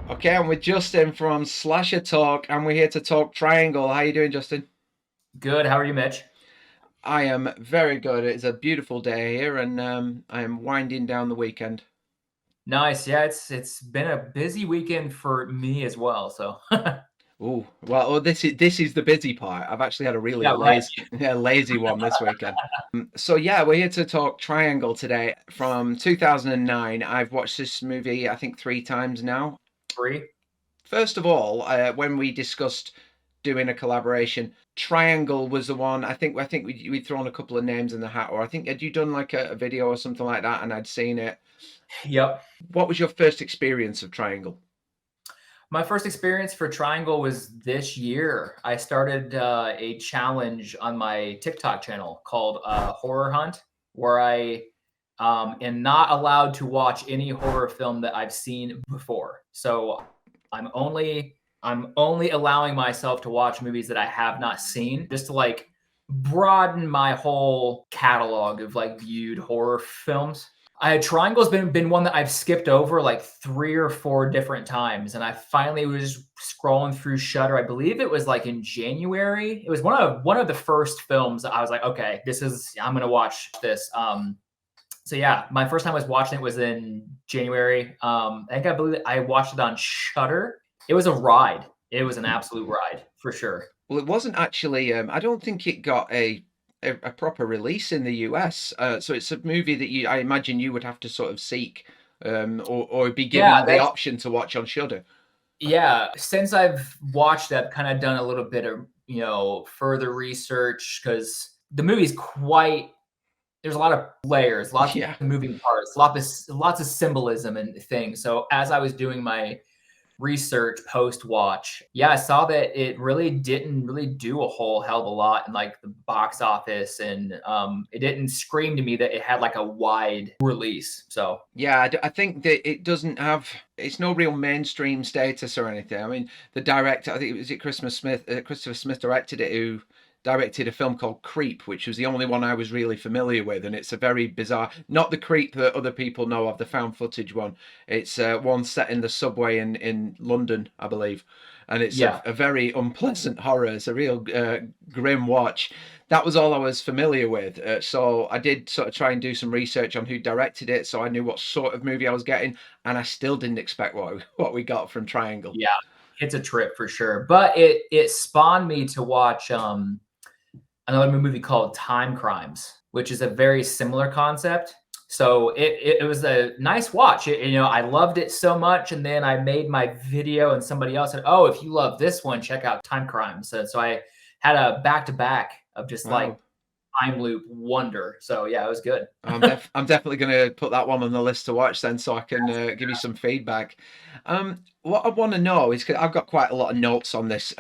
Okay, I'm with Justin from Slasher Talk, and we're here to talk Triangle. How you doing, Justin? Good. How are you, Mitch? I am very good. It's a beautiful day here, and I am winding down the weekend. Nice. Yeah, it's been a busy weekend for me as well. So Ooh, well, this is the busy part. I've actually had a really yeah, right. lazy one this weekend. So yeah, we're here to talk Triangle today from 2009. I've watched this movie I think three times now. Free. First of all, when we discussed doing a collaboration, Triangle was the one. I think we'd thrown a couple of names in the hat, or I think had you done like a video or something like that, and I'd seen it. Yep. What was your first experience of Triangle? My first experience for Triangle was this year. I started a challenge on my TikTok channel called Horror Hunt, where I am not allowed to watch any horror film that I've seen before. So I'm only allowing myself to watch movies that I have not seen, just to like broaden my whole catalog of like viewed horror films. Triangle's been one that I've skipped over like 3 or 4 different times, and I finally was scrolling through Shutter. I believe it was like in January. It was one of the first films that I was like, okay, I'm gonna watch this. So yeah, my first time I was watching it was in January. I believe I watched it on Shutter. It was a ride. It was an absolute ride for sure. Well, it wasn't actually. I don't think it got a proper release in the US. So it's a movie that I imagine you would have to sort of seek, or be Yeah, given the option to watch on Shudder. yeah. Since I've watched, I've kind of done a little bit of further research because the movie's quite. There's a lot of layers, lots Yeah. of moving parts, lots of symbolism and things. So as I was doing my research post watch, yeah, I saw that it really didn't really do a whole hell of a lot in like the box office, and it didn't scream to me that it had like a wide release. So Yeah, I think that it doesn't have. It's no real mainstream status or anything. I mean, the director, I think it was Christopher Smith directed it, who directed a film called Creep, which was the only one I was really familiar with, and it's a very bizarre. Not the Creep that other people know of, the found footage one. It's one set in the subway in London, I believe, and it's yeah, a very unpleasant horror. It's a real grim watch. That was all I was familiar with. So I did sort of try and do some research on who directed it, so I knew what sort of movie I was getting, and I still didn't expect what we got from Triangle. yeah, it's a trip for sure. But it spawned me to watch another movie called Time Crimes, which is a very similar concept. So it was a nice watch. I loved it so much, and then I made my video, and somebody else said, "Oh, if you love this one, check out Time Crimes." So I had a back to back of just Wow. like time loop wonder. So yeah, it was good. I'm definitely going to put that one on the list to watch then, so I can give you some feedback. What I want to know is, 'cause I've got quite a lot of notes on this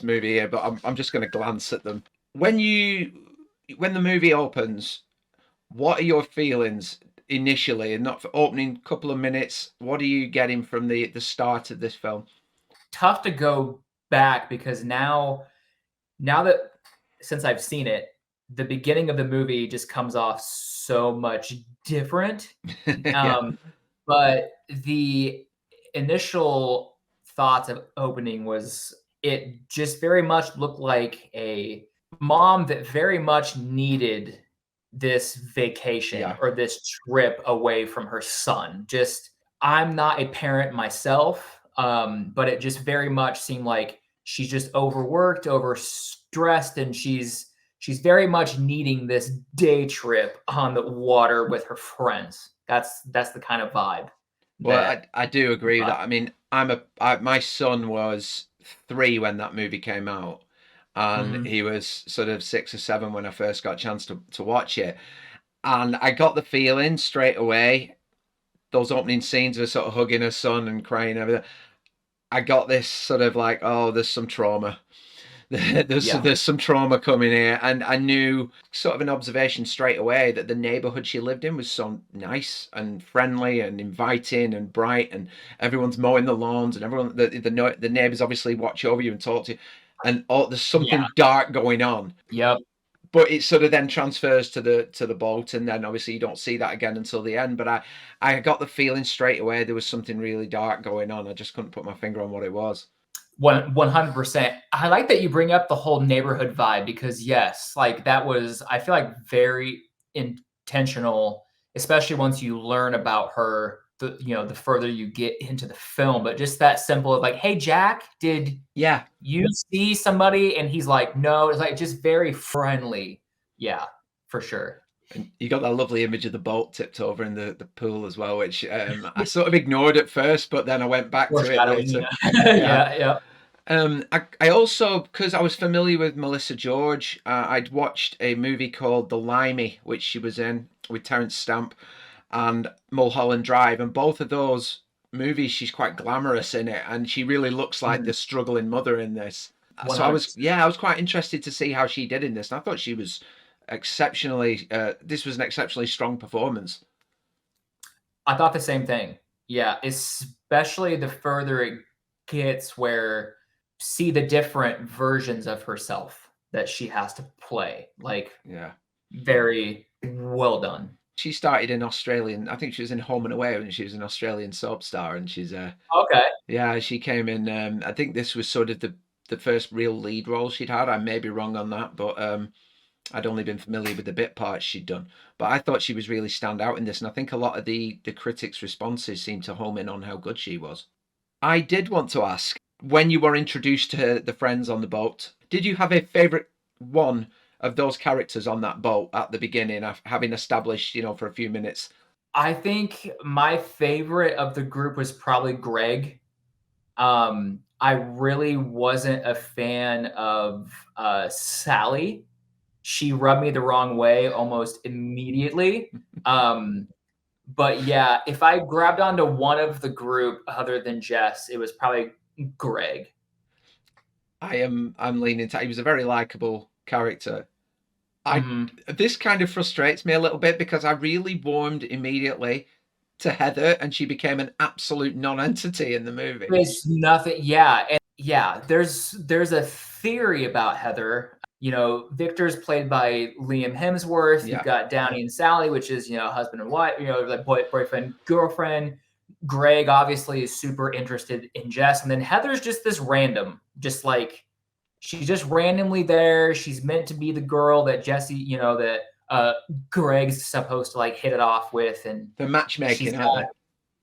movie here, but I'm just going to glance at them. When when the movie opens, what are your feelings initially, and not for opening couple of minutes? What are you getting from the start of this film? Tough to go back because now that since I've seen it, the beginning of the movie just comes off so much different. Yeah, Um, but the initial thoughts of opening was it just very much looked like a mom that very much needed this vacation yeah, or this trip away from her son. Just I'm not a parent myself, but it just very much seemed like she's just overworked, overstressed, and she's very much needing this day trip on the water with her friends. That's the kind of vibe well, that I do you agree with got. that. I mean, my son was 3 when that movie came out, and Mhm. he was sort of 6 or 7 when I first got a chance to watch it, and I got the feeling straight away. Those opening scenes of sort of hugging her son and crying and everything. I got this sort of like, oh, there's some trauma. Yeah. There's some trauma coming here, and I knew sort of an observation straight away that the neighborhood she lived in was so nice and friendly and inviting and bright, and everyone's mowing the lawns, and everyone the neighbors obviously watch over you and talk to you, and oh, there's Yeah. something dark going on. Yep. but it sort of then transfers to the boat, and then obviously you don't see that again until the end. But I got the feeling straight away there was something really dark going on. I just couldn't put my finger on what it was. 100%. I like that you bring up the whole neighborhood vibe because yes, like that was, I feel like, very intentional, especially once you learn about her, the further you get into the film. But just that simple of like, hey Jack, did Yeah, you see somebody? And he's like, no. It's like just very friendly. Yeah, for sure. and you got that lovely image of the boat tipped over in the pool as well, which I sort of ignored at first, but then I went back to it Foreshadowing, later. Yeah. yeah, yeah. I also, because I was familiar with Melissa George, I'd watched a movie called The Limey, which she was in with Terence Stamp and Mulholland Drive, and both of those movies, she's quite glamorous in it, and she really looks like the struggling mother in this. So 100%. I was quite interested to see how she did in this, and I thought she was exceptionally. This was an exceptionally strong performance. I thought the same thing. Yeah, especially the further it gets where see the different versions of herself that she has to play. Like Yeah. very well done. She started in Australian. I think she was in Home and Away when she was an Australian soap star, and she's Okay. yeah, she came in. I think this was sort of the first real lead role she'd had. I may be wrong on that, but I'd only been familiar with the bit parts she'd done. But I thought she was really stand out in this, and I think a lot of the critics' responses seemed to home in on how good she was. I did want to ask, when you were introduced to the friends on the boat, did you have a favourite one of those characters on that boat at the beginning, having established, for a few minutes? I think my favorite of the group was probably Greg. I really wasn't a fan of Sally. She rubbed me the wrong way almost immediately. But yeah, if I grabbed onto one of the group other than Jess, it was probably Greg. I'm leaning to. He was a very likable character. I Mhm. This kind of frustrates me a little bit because I really warmed immediately to Heather, and she became an absolute non-entity in the movie. There's nothing, yeah, and yeah, there's a theory about Heather. Victor's played by Liam Hemsworth. You've Yeah, got Downey and Sally, which is husband and wife. Like boyfriend girlfriend. Greg obviously is super interested in Jess, and then Heather's just this random, just like she's just randomly there. She's meant to be the girl that Jesse, that Greg's supposed to like hit it off with, and they're she's matchmaking, aren't got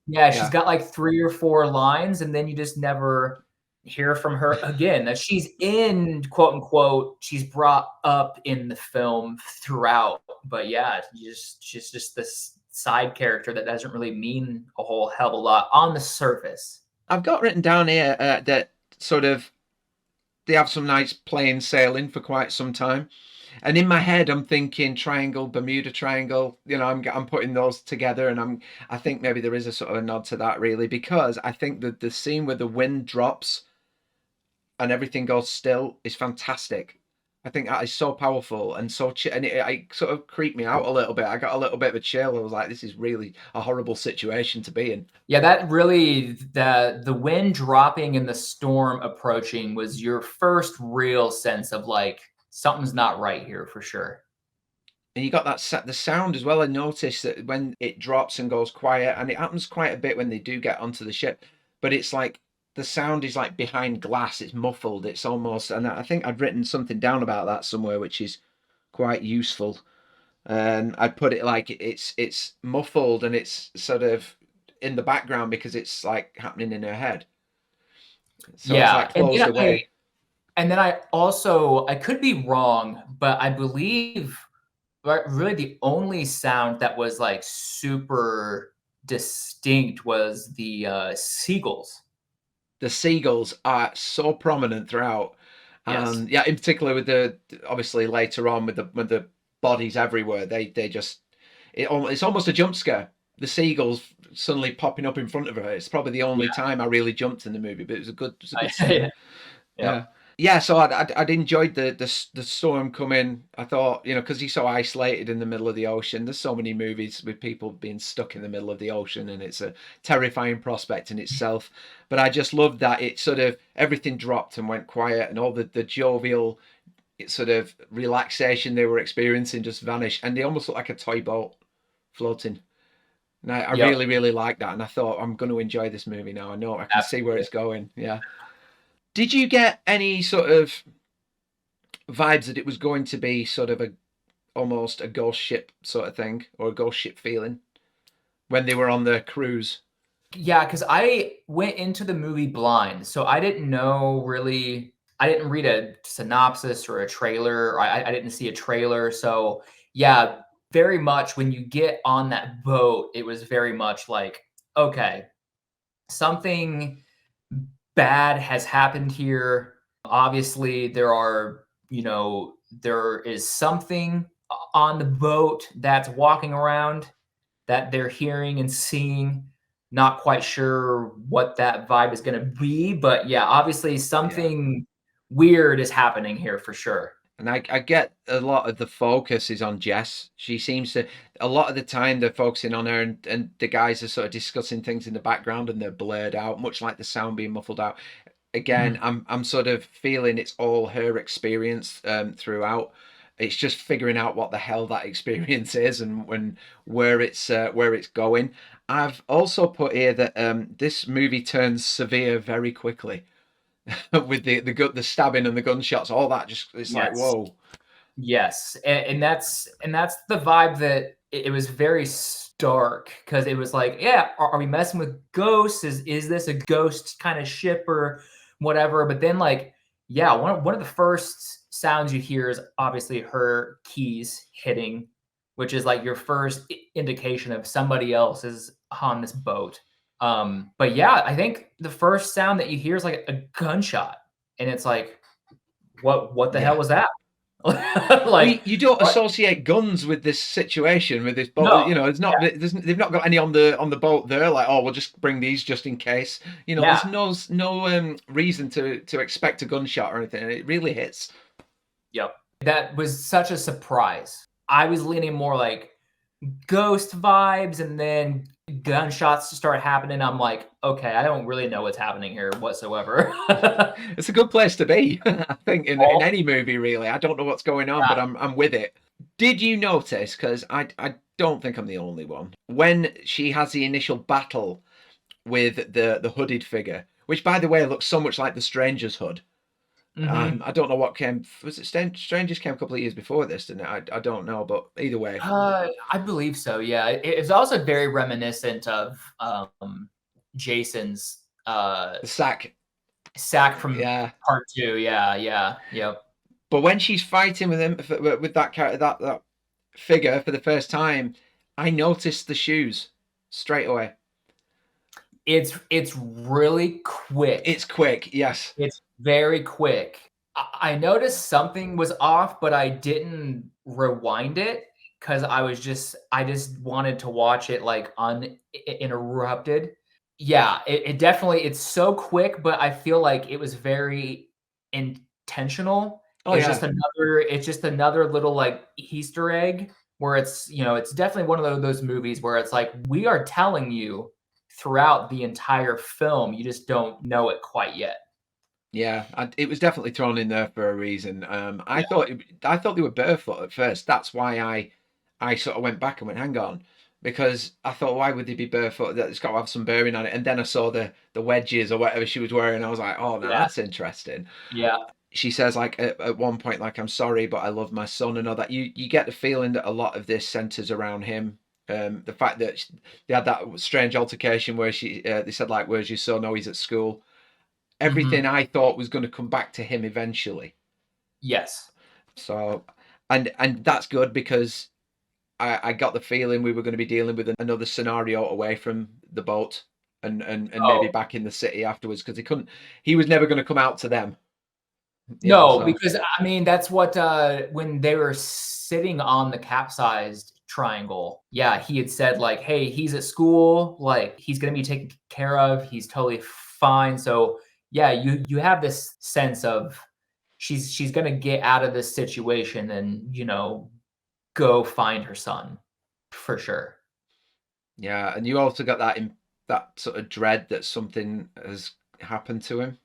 they? yeah, she's Yeah. got like 3 or 4 lines, and then you just never hear from her again. Now she's in quote unquote, she's brought up in the film throughout, but yeah, she's just this side character that doesn't really mean a whole hell of a lot on the surface. I've got written down here that sort of they have some nights plain sailing for quite some time. And in my head, I'm thinking triangle, Bermuda Triangle. I'm putting those together, and I think maybe there is a sort of a nod to that, really, because I think that the scene where the wind drops and everything goes still is fantastic. I think that is so powerful and so and it sort of creeped me out a little bit. I got a little bit of a chill. I was like, this is really a horrible situation to be in. Yeah, that really the wind dropping and the storm approaching was your first real sense of like something's not right here for sure. And you got the sound as well. I noticed that when it drops and goes quiet, and it happens quite a bit when they do get onto the ship, but it's like the sound is like behind glass. It's muffled. It's almost, and I think I'd written something down about that somewhere, which is quite useful. And I'd put it like it's muffled and it's sort of in the background because it's like happening in her head. So it's Yeah, like closed away. and then I also I could be wrong, but I believe really the only sound that was like super distinct was the seagulls. The seagulls are so prominent throughout, Yes. and yeah, in particular with the obviously later on with the bodies everywhere, they just it's almost a jump scare. The seagulls suddenly popping up in front of her. It's probably the only Yeah. time I really jumped in the movie, but it was a good scene. Yeah. Yeah. Yep. Yeah, so I'd enjoyed the storm coming. I thought, because he's so isolated in the middle of the ocean. There's so many movies with people being stuck in the middle of the ocean, and it's a terrifying prospect in itself. But I just loved that it sort of everything dropped and went quiet, and all the jovial sort of relaxation they were experiencing just vanished, and they almost looked like a toy boat floating. And I Yep, really, really liked that, and I thought I'm going to enjoy this movie now. I know I can see where absolutely. it's going. Yeah. Did you get any sort of vibes that it was going to be sort of a almost a ghost ship sort of thing, or a ghost ship feeling when they were on the cruise? Yeah, because I went into the movie blind, so I didn't know really. I didn't read a synopsis or a trailer. Or I didn't see a trailer, so yeah, very much when you get on that boat, it was very much like, okay, something bad has happened here. Obviously, there is something on the boat that's walking around that they're hearing and seeing. Not quite sure what that vibe is going to be, but yeah, obviously Yeah. something weird is happening here for sure. And I get a lot of the focus is on Jess. She seems to, a lot of the time they're focusing on her, and the guys are sort of discussing things in the background and they're blurred out, much like the sound being muffled out. Again, Mhm. I'm sort of feeling it's all her experience throughout. It's just figuring out what the hell that experience is, and when where it's going. I've also put here that this movie turns severe very quickly with the stabbing and the gunshots, all that just it's like Yes. whoa. Yes, and that's the vibe that it was very stark because it was like, yeah, are we messing with ghosts? Is this a ghost kind of ship or whatever? But then like, yeah, one of the first sounds you hear is obviously her keys hitting, which is like your first indication of somebody else is on this boat. But yeah, I think the first sound that you hear is like a gunshot, and it's like, what the hell Yeah. was that? Well, Like, you don't what? associate guns with this situation, with this boat. No. You know, it's not. Yeah, They've not got any on the boat there. Like, oh, we'll just bring these just in case. You know, yeah, there's no reason to expect a gunshot or anything. It really hits. yep. That was such a surprise. I was leaning more like ghost vibes, and then gunshots start happening. I'm like, okay, I don't really know what's happening here whatsoever. It's a good place to be. I think in All any movie really. I don't know what's going on, but yeah. I'm with it. Did you notice? Because I don't think I'm the only one. When she has the initial battle with the hooded figure, which by the way looks so much like the Stranger's hood. Mhm. I don't know what came. Was it Strangers came a couple of years before this, didn't it? I don't know, but either way, I believe so, yeah. It's also very reminiscent of, Jason's, the sack. sack from Yeah, part 2. Yeah, yeah, yep. but when she's fighting with him with that character, that figure for the first time, I noticed the shoes straight away. It's really quick. It's quick, yes. It's very quick. I noticed something was off, but I didn't rewind it because I just wanted to watch it like uninterrupted. Yeah, it definitely it's so quick, but I feel like it was very intentional. Oh yeah, It's just another little like Easter egg where it's definitely one of those movies where it's like we are telling you throughout the entire film, you just don't know it quite yet. yeah. It was definitely thrown in there for a reason. Yeah. I thought they were barefoot at first. That's why I sort of went back and went, hang on, because I thought, why would they be barefoot? It's got to have some bearing on it. And then I saw the wedges or whatever she was wearing. I was like, oh, now Yeah. that's interesting. Yeah. She says like at one point, like, I'm sorry, but I love my son and all that. You get the feeling that a lot of this centers around him. The fact that they had that strange altercation where they said like, "Where's your son? Oh, he's at school." Everything Mhm. I thought was going to come back to him eventually. Yes. So, and that's good because I got the feeling we were going to be dealing with another scenario away from the boat, and maybe Oh, back in the city afterwards, because he was never going to come out to them, you know. no, So because, I mean, that's what, when they were sitting on the capsized triangle, yeah, he had said, like, "Hey, he's at school, like, he's gonna be taken care of, he's totally fine." So, yeah, you have this sense of she's gonna get out of this situation and, go find her son, for sure. yeah, and you also got that sort of dread that something has happened to him.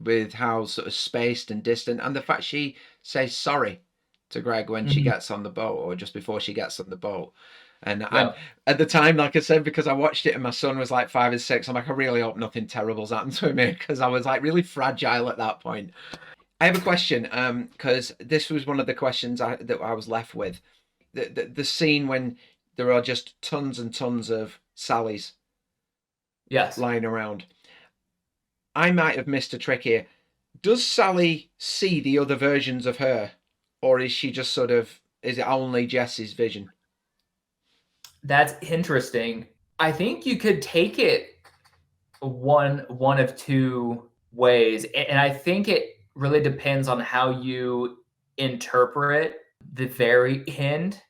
with how sort of spaced and distant, and the fact she says sorry to Greg when she Mhm. gets on the boat, or just before she gets on the boat. And Yeah. at the time, like I said, because I watched it and my son was like 5 and 6, I'm like, I really hope nothing terrible's happened to him, because I was like really fragile at that point. I have a question, because this was one of the questions that I was left with. The scene when there are just tons and tons of Sallys Yes. lying around. I might have missed a trick here. Does Sally see the other versions of her, or is she just sort of, is it only Jess's vision? That's interesting. I think you could take it one of two ways, and I think it really depends on how you interpret the very end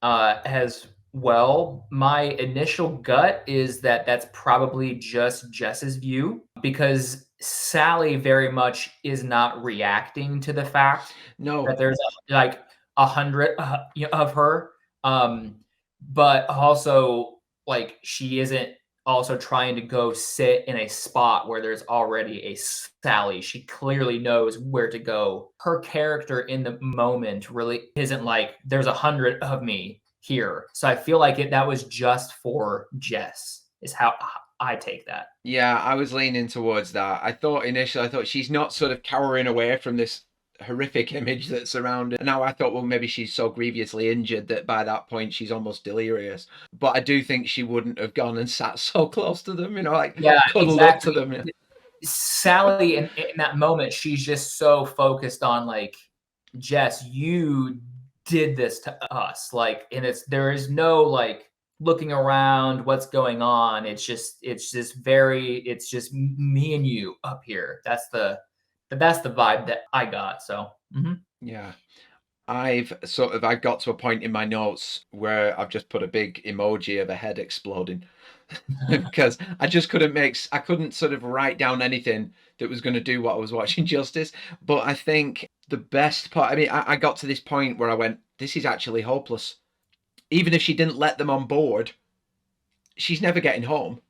as well. My initial gut is that that's probably just Jess's view, because Sally very much is not reacting to the fact that No, there's like 100 of her. Um, but also, like, she isn't also trying to go sit in a spot where there's already a Sally. She clearly knows where to go. Her character in the moment really isn't like, there's 100 of me here. So I feel like that was just for Jess, is how I take that. yeah, I was leaning towards that. I thought initially, I thought she's not sort of cowering away from this horrific image that's around her. And now I thought, well, maybe she's so grievously injured that by that point she's almost delirious. But I do think she wouldn't have gone and sat so close to them, like Yeah, cuddled up to exactly. them. Yeah. Sally, in that moment, she's just so focused on, like, Jess, you did this to us. Like, and there is no like looking around, what's going on. It's just me and you up here. That's the vibe that I got. So Yeah. I got to a point in my notes where I've just put a big emoji of a head exploding because I couldn't sort of write down anything that was going to do what I was watching justice. But I think the best part, I mean, I got to this point where I went, this is actually hopeless. Even if she didn't let them on board, she's never getting home.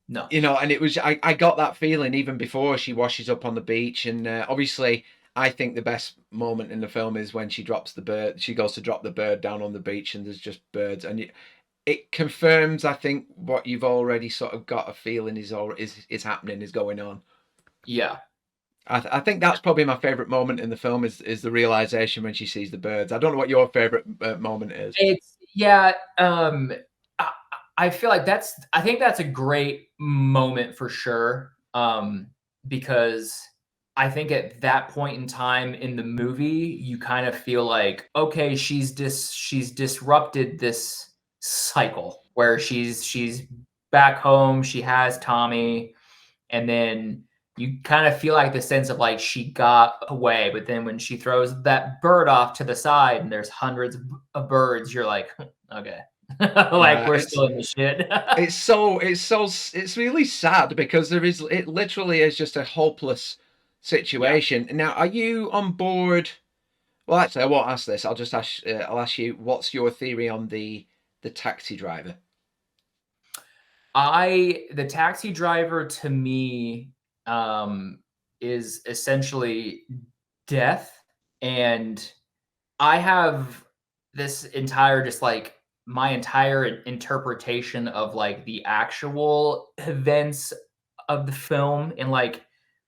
no, And it was, I got that feeling even before she washes up on the beach. And obviously, I think the best moment in the film is when she drops the bird. She goes to drop the bird down on the beach, and there's just birds. And it confirms, I think, what you've already sort of got a feeling is happening, is going on. yeah, I think that's probably my favorite moment in the film is the realization when she sees the birds. I don't know what your favorite moment is. it's yeah. I, I feel like I think that's a great moment for sure. Because I think at that point in time in the movie, you kind of feel like, okay, she's disrupted this cycle where she's back home, she has Tommy, and then you kind of feel like the sense of like she got away, but then when she throws that bird off to the side and there's hundreds of birds, you're like, okay, like Yeah, we're still in the shit. it's really sad because it literally is just a hopeless Yeah. situation. Now, are you on board? Well, actually, I won't ask this. I'll just ask. I'll ask you. What's your theory on the taxi driver? The taxi driver to me is essentially death. And I have this entire, just like my entire interpretation of like the actual events of the film and like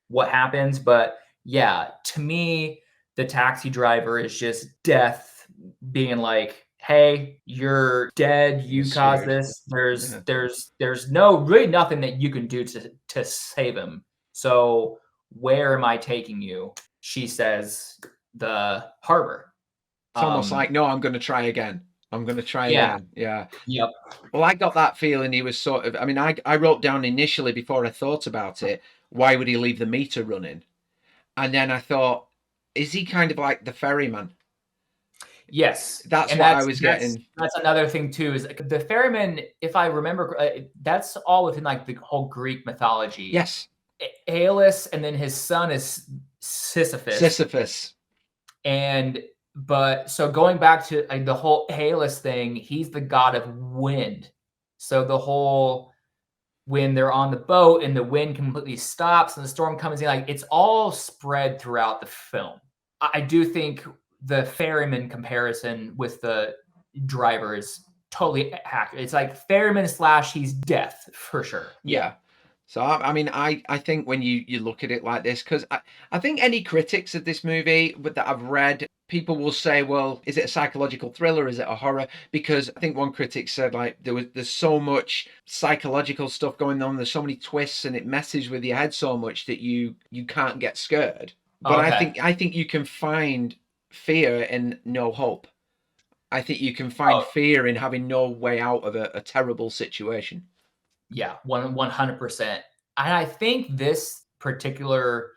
what happens. But yeah, to me, the taxi driver is just death being like, hey, you're dead, You're you caused screwed. this. There's Yeah. there's no really nothing that you can do to save him. So where am I taking you? She says the harbor. It's almost like, Um no, I'm going to try again. I'm going to try yeah, again. Yeah. yep. Well, I got that feeling he was sort of. I mean, I wrote down initially before I thought about it, why would he leave the meter running? And then I thought, is he kind of like the ferryman? Yes, That's and what I was getting. that's another thing too, is like the ferryman, if I remember, that's all within like the whole Greek mythology. Yes, Aeolus, and then his son is Sisyphus. Sisyphus. And but so going back to like the whole Aeolus thing, he's the god of wind. So the whole when they're on the boat and the wind completely stops and the storm comes in, like it's all spread throughout the film. I do think the ferryman comparison with the driver is totally accurate. It's like ferryman / he's death for sure. Yeah. So I mean, I think when you look at it like this, because I think any critics of this movie that I've read, people will say, well, is it a psychological thriller? Is it a horror? Because I think one critic said like there's so much psychological stuff going on, there's so many twists, and it messes with your head so much that you can't get scared. But Okay. I think you can find fear in no hope. I think you can find Oh, fear in having no way out of a terrible situation. yeah, 100%. And I think this particular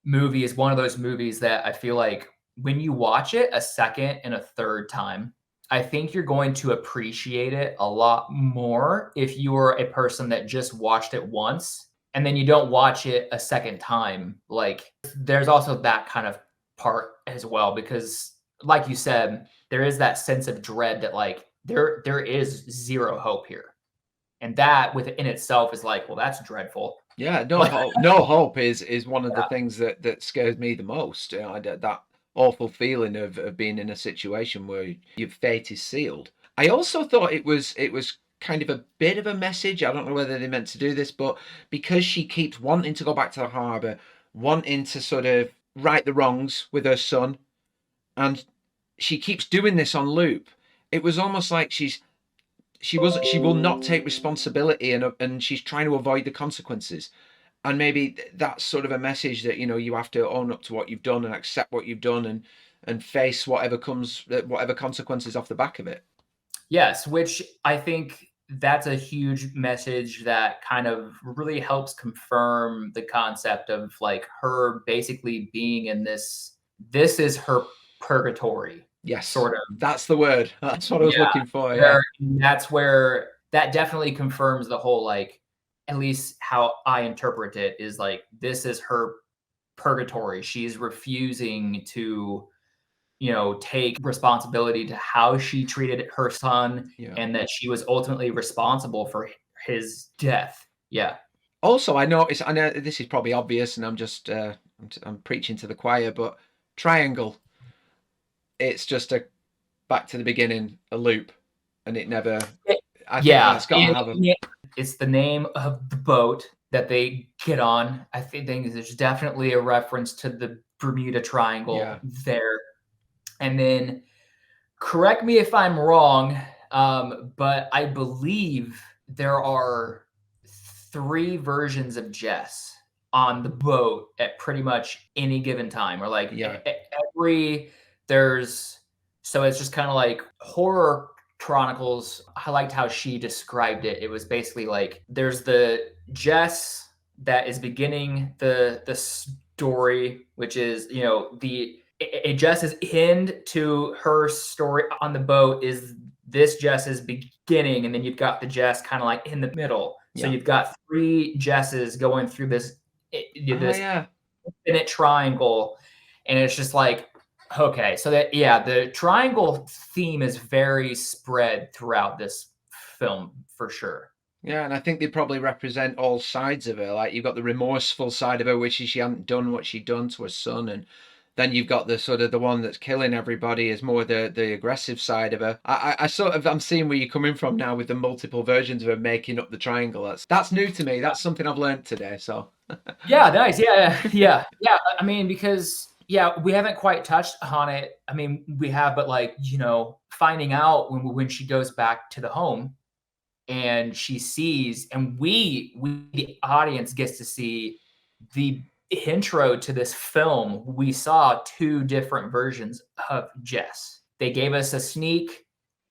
movie is one of those movies that I feel like when you watch it a second and a third time, I think you're going to appreciate it a lot more if you are a person that just watched it once and then you don't watch it a second time. Like there's also that kind of part as well because like you said, there is that sense of dread that like there is zero hope here. And that within itself is like, well, that's dreadful. Yeah, no Like, hope. No hope is one of the yeah. things that scares me the most. You know, that awful feeling of being in a situation where your fate is sealed. I also thought it was kind of a bit of a message. I don't know whether they meant to do this, but because she keeps wanting to go back to the harbour, wanting to sort of right the wrongs with her son, and she keeps doing this on loop. It was almost like she will not take responsibility, and she's trying to avoid the consequences. And maybe that's sort of a message that you have to own up to what you've done and accept what you've done, and face whatever consequences off the back of it. Yes, which I think that's a huge message that kind of really helps confirm the concept of like her basically being in this is her purgatory Yes, sort of. that's the word. That's what I was Yeah, looking for. Yeah, where that's where that definitely confirms the whole like at least how I interpret it is like this is her purgatory. She's refusing to take responsibility to how she treated her son yeah. and that she was ultimately responsible for his death. Yeah. Also, I know this is probably obvious, and I'm preaching to the choir, but triangle. It's just a back to the beginning, a loop, and it never. It- I think yeah. that's got to have a. It's the name of the boat that they get on. I think there's definitely a reference to the Bermuda Yeah, Triangle there. And then correct me if I'm wrong, but I believe there are 3 versions of Jess on the boat at pretty much any given time, or like yeah, every there's so it's just kind of like horror chronicles. I liked how she described it. It was basically like there's the Jess that is beginning the story, which is the it Jess's end to her story on the boat is this Jess's beginning, and then you've got the Jess kind of like in the middle. So yeah. you've got 3 Jesses going through Ah, this yeah. infinite triangle, and it's just like okay, so that the triangle theme is very spread throughout this film for sure. Yeah, and I think they probably represent all sides of her. Like you've got the remorseful side of her, which is she hadn't done what she'd done to her son, and then you've got the sort of the one that's killing everybody is more the aggressive side of her. I sort of I'm seeing where you're coming from now with the multiple versions of her making up the triangle. That's new to me. That's something I've learned today. So Yeah, nice. Yeah. I mean, because we haven't quite touched on it. I mean, we have, but like finding out when she goes back to the home and she sees, and we the audience gets to see the intro to this film. We saw 2 different versions of Jess. They gave us a sneak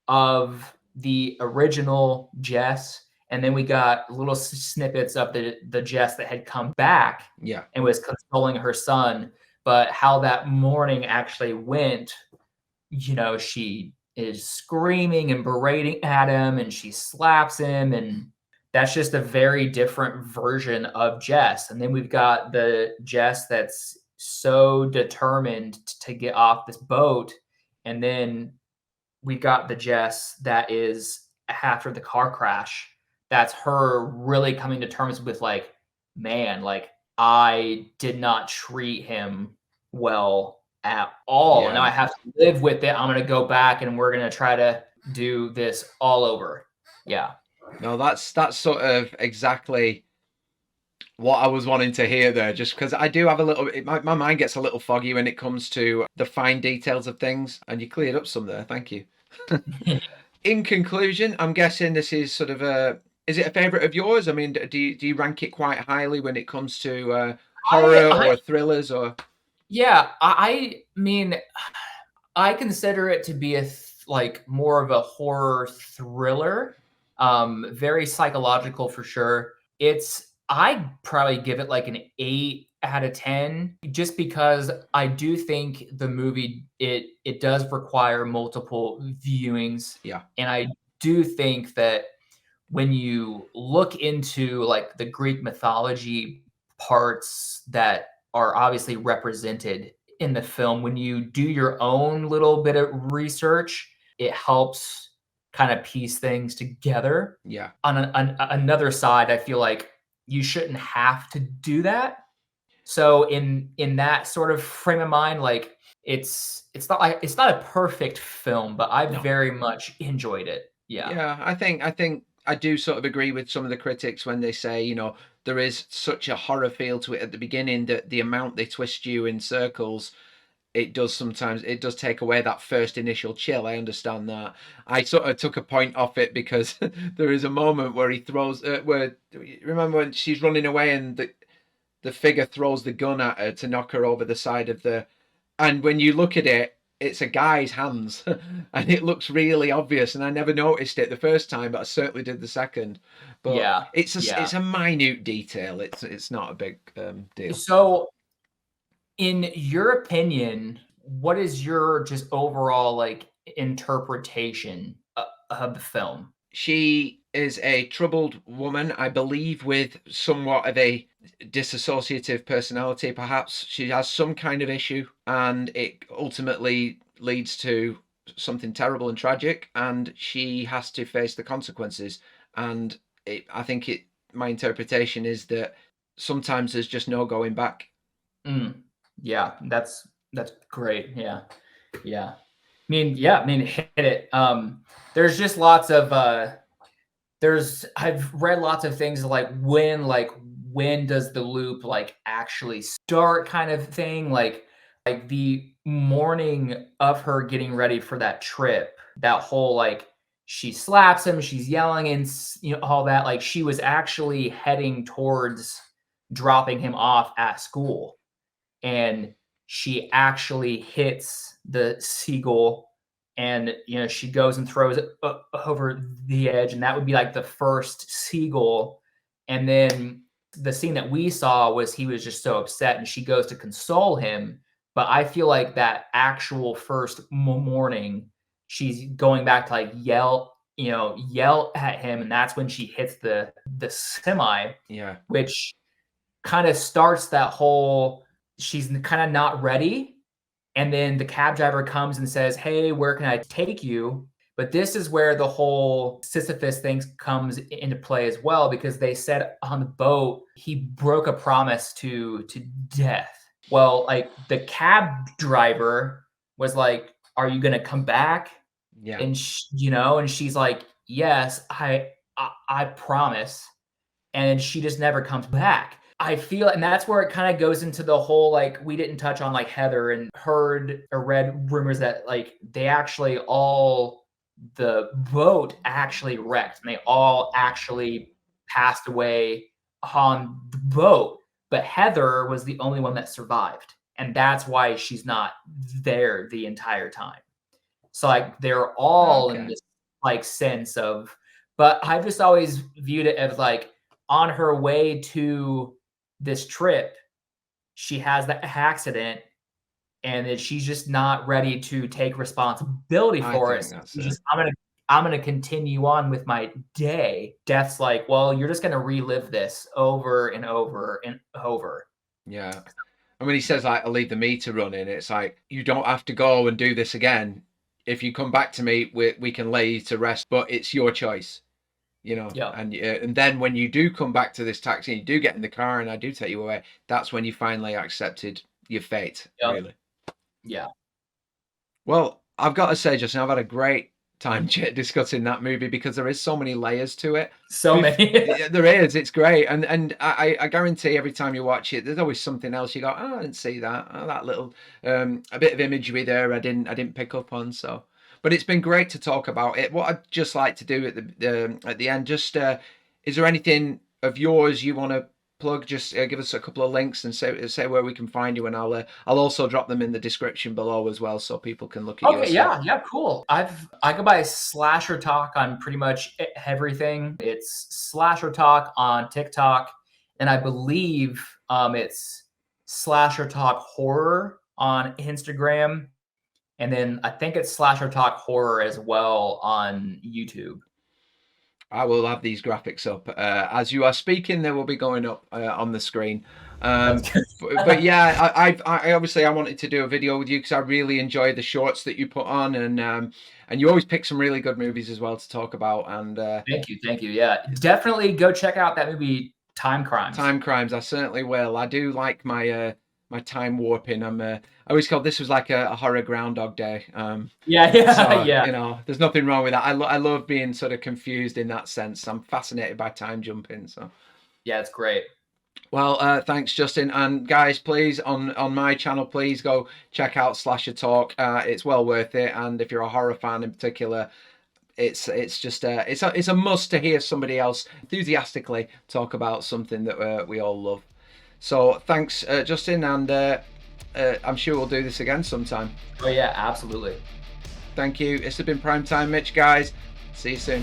of the original Jess, and then we got little snippets of the Jess that had come back yeah, and was consoling her son. But how that morning actually went, she is screaming and berating at him, and she slaps him, and that's just a very different version of Jess. And then we've got the Jess that's so determined to get off this boat, and then we got the Jess that is after the car crash that's her really coming to terms with like, man, like I did not treat him well at all. And now I Yeah. have to live with it. I'm going to go back and we're going to try to do this all over. Yeah. No, that's sort of exactly what I was wanting to hear there, just because I do have a little, my mind gets a little foggy when it comes to the fine details of things, and you cleared up some there. Thank you. In conclusion, I'm guessing this is sort of is it a favorite of yours? I mean, do you rank it quite highly when it comes to I, horror I, or thrillers or? yeah, I mean, I consider it to be like more of a horror thriller, very psychological for sure. I'd probably give it like an 8 out of 10 just because I do think the movie it does require multiple viewings, Yeah. and I do think that when you look into like the Greek mythology parts that are obviously represented in the film, when you do your own little bit of research, it helps kind of piece things together. Yeah. On another side, I feel like you shouldn't have to do that. So in that sort of frame of mind, like it's not a perfect film, but I No. very much enjoyed it. Yeah. Yeah, I think I do sort of agree with some of the critics when they say, there is such a horror feel to it at the beginning that the amount they twist you in circles, it does take away that first initial chill. I understand that. I sort of took a point off it because there is a moment where he throws where remember when she's running away and the figure throws the gun at her to knock her over the side of the, and when you look at it, it's a guy's hands, and it looks really obvious. And I never noticed it the first time, but I certainly did the second. But Yeah. Yeah. it's a minute detail. It's not a big deal. So in your opinion, what is your just overall like interpretation of the film? She is a troubled woman, I believe, with somewhat of a dissociative personality. Perhaps she has some kind of issue, and it ultimately leads to something terrible and tragic, and she has to face the consequences. And I think my interpretation is that sometimes there's just no going back. Mm. Yeah, that's great. Yeah. Yeah. I mean, hit it. There's just lots of I've read lots of things like when does the loop like actually start kind of thing, like the morning of her getting ready for that trip, that whole like she slaps him, she's yelling and all that, like she was actually heading towards dropping him off at school, and she actually hits the seagull, and she goes and throws it over the edge, and that would be like the first seagull. And then the scene that we saw was he was just so upset and she goes to console him, but I feel like that actual first morning she's going back to like yell at him, and that's when she hits the semi, Yeah. which kind of starts that whole, she's kind of not ready. And then the cab driver comes and says, "Hey, where can I take you?" But this is where the whole Sisyphus thing comes into play as well, because they said on the boat he broke a promise to death. Well, like the cab driver was like, "Are you gonna come back?" Yeah. And and she's like, "Yes, I promise." And she just never comes back. I feel, and that's where it kind of goes into the whole, like, we didn't touch on like Heather, and heard or read rumors that like they actually all, the boat actually wrecked and they all actually passed away on the boat, but Heather was the only one that survived, and that's why she's not there the entire time. So like they're all in Okay. this like sense of, but I've just always viewed it as like on her way to this trip, she has that accident, and that she's just not ready to take responsibility I for it. think So that's she's it. just, I'm gonna continue on with my day. Death's like, well, you're just gonna relive this over and over and over. Yeah. And when he says like, "I'll leave the meter running," it's like you don't have to go and do this again. If you come back to me, we can lay you to rest, but it's your choice. you know. Yeah. And then when you do come back to this taxi, you do get in the car, and I do take you away. That's when you finally accepted your fate, Yep. really. Yeah. Well, I've got to say, Justin, I've had a great time discussing that movie because there is so many layers to it. So many. There is. It's great, and I guarantee every time you watch it, there's always something else you go, oh, I didn't see that. Oh, that little a bit of imagery there I didn't pick up on. So, but it's been great to talk about it. What I'd just like to do at the end, just is there anything of yours you want to plug? Just give us a couple of links and say where we can find you, and I'll also drop them in the description below as well, so people can look at your stuff. Yeah, cool. I go by Slasher Talk on pretty much everything. It's Slasher Talk on TikTok, and I believe it's Slasher Talk Horror on Instagram, and then I think it's Slasher Talk Horror as well on YouTube. I will have these graphics up as you are speaking. They will be going up on the screen. But yeah, I obviously I wanted to do a video with you because I really enjoy the shorts that you put on, and you always pick some really good movies as well to talk about. And thank you. Yeah, definitely go check out that movie, Time Crimes. Time Crimes. I certainly will. I do like my my time warping. I always called this was like a horror Groundhog Day. Yeah. So, you know, there's nothing wrong with that. I love being sort of confused in that sense. I'm fascinated by time jumping. So yeah, it's great. Well, thanks, Justin. And guys, please on my channel, please go check out Slasher Talk. It's well worth it. And if you're a horror fan in particular, it's just it's a must to hear somebody else enthusiastically talk about something that we all love. So thanks, Justin, and I'm sure we'll do this again sometime. Oh yeah, absolutely. Thank you. This has been Primetime Mitch, guys. See you soon.